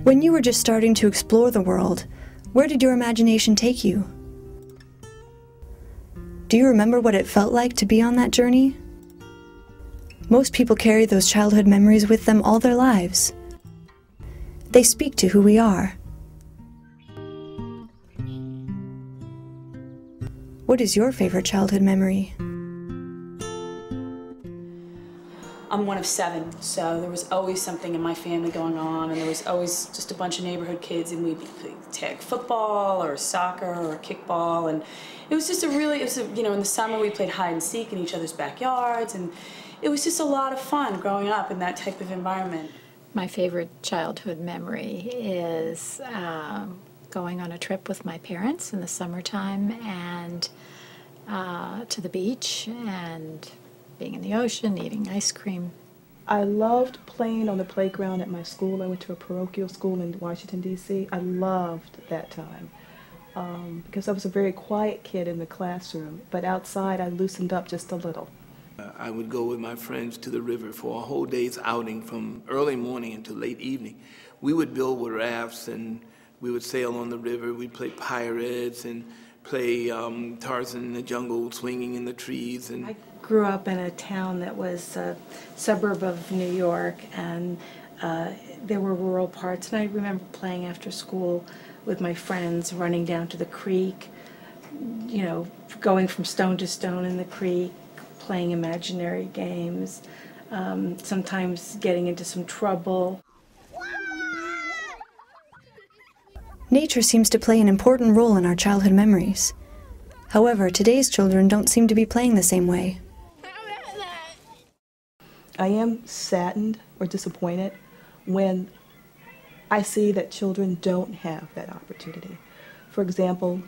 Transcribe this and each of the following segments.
When you were just starting to explore the world, where did your imagination take you? Do you remember what it felt like to be on that journey? Most people carry those childhood memories with them all their lives. They speak to who we are. What is your favorite childhood memory? I'm one of 7, so there was always something in my family going on, and there was always just a bunch of neighborhood kids, and we'd play tag football or soccer or kickball, and it was just you know, in the summer we played hide and seek in each other's backyards, and it was just a lot of fun growing up in that type of environment. My favorite childhood memory is going on a trip with my parents in the summertime and to the beach and being in the ocean, eating ice cream. I loved playing on the playground at my school. I went to a parochial school in Washington, D.C. I loved that time because I was a very quiet kid in the classroom, but outside I loosened up just a little. I would go with my friends to the river for a whole day's outing from early morning until late evening. We would build with rafts and we would sail on the river. We'd play pirates and play Tarzan in the jungle, swinging in the trees. And I grew up in a town that was a suburb of New York, and there were rural parts, and I remember playing after school with my friends, running down to the creek, you know, going from stone to stone in the creek, playing imaginary games, sometimes getting into some trouble. Nature seems to play an important role in our childhood memories. However, today's children don't seem to be playing the same way. I am saddened or disappointed when I see that children don't have that opportunity. For example,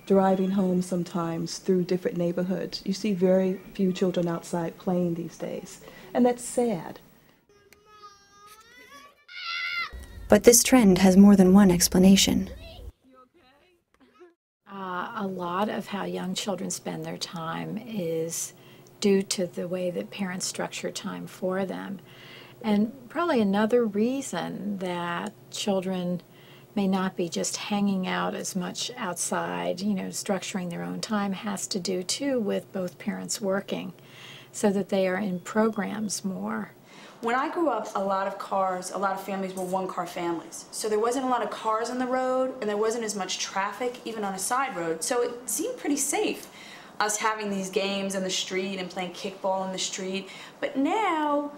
driving home sometimes through different neighborhoods, you see very few children outside playing these days, and that's sad. But this trend has more than one explanation. A lot of how young children spend their time is due to the way that parents structure time for them. And probably another reason that children may not be just hanging out as much outside, you know, structuring their own time, has to do too with both parents working, so that they are in programs more. When I grew up, a lot of families were one-car families. So there wasn't a lot of cars on the road, and there wasn't as much traffic, even on a side road. So it seemed pretty safe, us having these games in the street and playing kickball in the street. But now,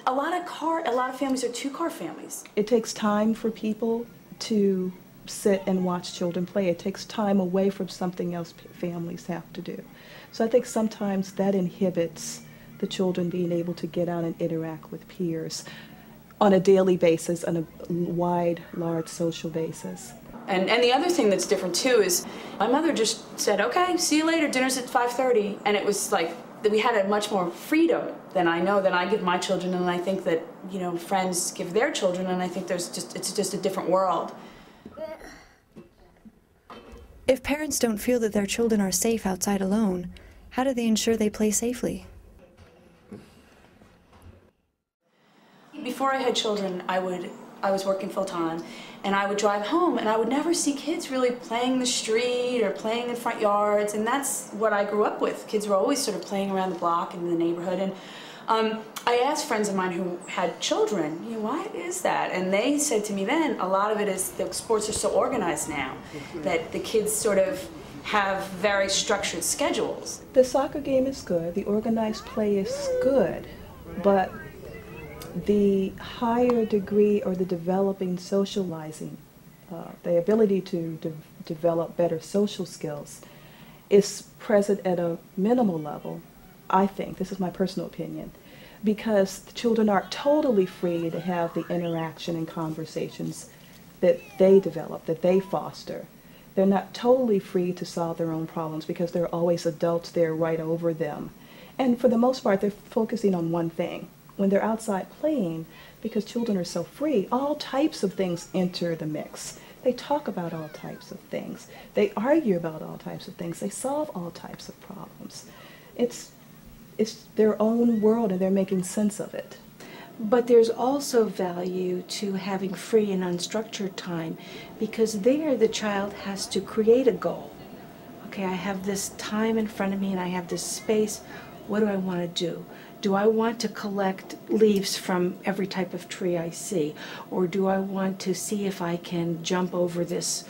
a lot of families are two-car families. It takes time for people to sit and watch children play. It takes time away from something else families have to do. So I think sometimes that inhibits the children being able to get out and interact with peers on a daily basis, on a wide, large social basis. And the other thing that's different too is my mother just said, okay, see you later, dinner's at 5:30. And it was like, we had a much more freedom than I give my children, and I think that, you know, friends give their children, and I think it's just a different world. If parents don't feel that their children are safe outside alone, how do they ensure they play safely? Before I had children, I was working full-time, and I would drive home, and I would never see kids really playing in the street or playing in front yards, and that's what I grew up with. Kids were always sort of playing around the block and in the neighborhood, and I asked friends of mine who had children, you know, why is that? And they said to me then, a lot of it is the sports are so organized now that the kids sort of have very structured schedules. The soccer game is good, the organized play is good, but the higher degree or the developing socializing, the ability to develop better social skills is present at a minimal level, I think. This is my personal opinion, because the children aren't totally free to have the interaction and conversations that they develop, that they foster. They're not totally free to solve their own problems because there are always adults there right over them. And for the most part, they're focusing on one thing. When they're outside playing, because children are so free, all types of things enter the mix. They talk about all types of things. They argue about all types of things. They solve all types of problems. It's their own world, and they're making sense of it. But there's also value to having free and unstructured time, because there the child has to create a goal. Okay, I have this time in front of me and I have this space. What do I want to do? Do I want to collect leaves from every type of tree I see? Or do I want to see if I can jump over this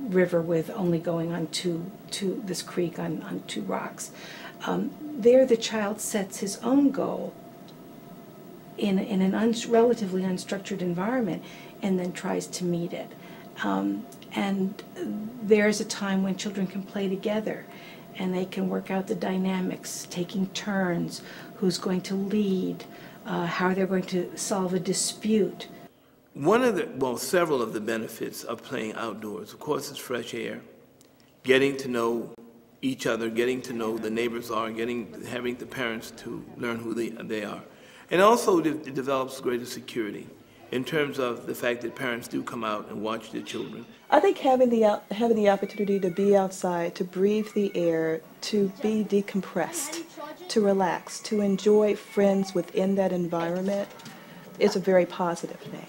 river with only going on this creek on two rocks? There the child sets his own goal in an relatively unstructured environment and then tries to meet it. And there's a time when children can play together and they can work out the dynamics, taking turns, who's going to lead, how they're going to solve a dispute. Several of the benefits of playing outdoors, of course, is fresh air, getting to know each other, getting to know the neighbors are, having the parents to learn who they are. And also it develops greater security in terms of the fact that parents do come out and watch their children. I think having the opportunity to be outside, to breathe the air, to be decompressed, to relax, to enjoy friends within that environment is a very positive thing.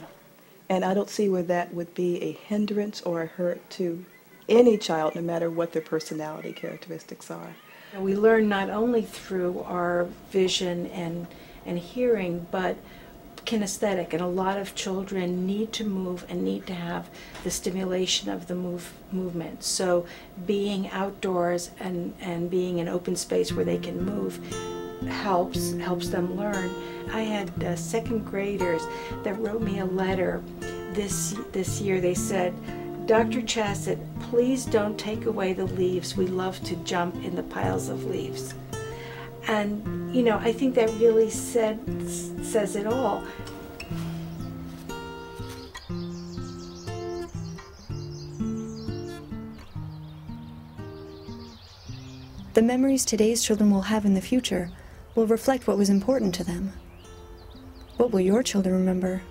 And I don't see where that would be a hindrance or a hurt to any child, no matter what their personality characteristics are. We learn not only through our vision and hearing, but kinesthetic, and a lot of children need to move and need to have the stimulation of the movement. So being outdoors and being in open space where they can move helps them learn. I had second graders that wrote me a letter this year. They said, "Dr. Chassett, please don't take away the leaves. We love to jump in the piles of leaves." And, you know, I think that really says it all. The memories today's children will have in the future will reflect what was important to them. What will your children remember?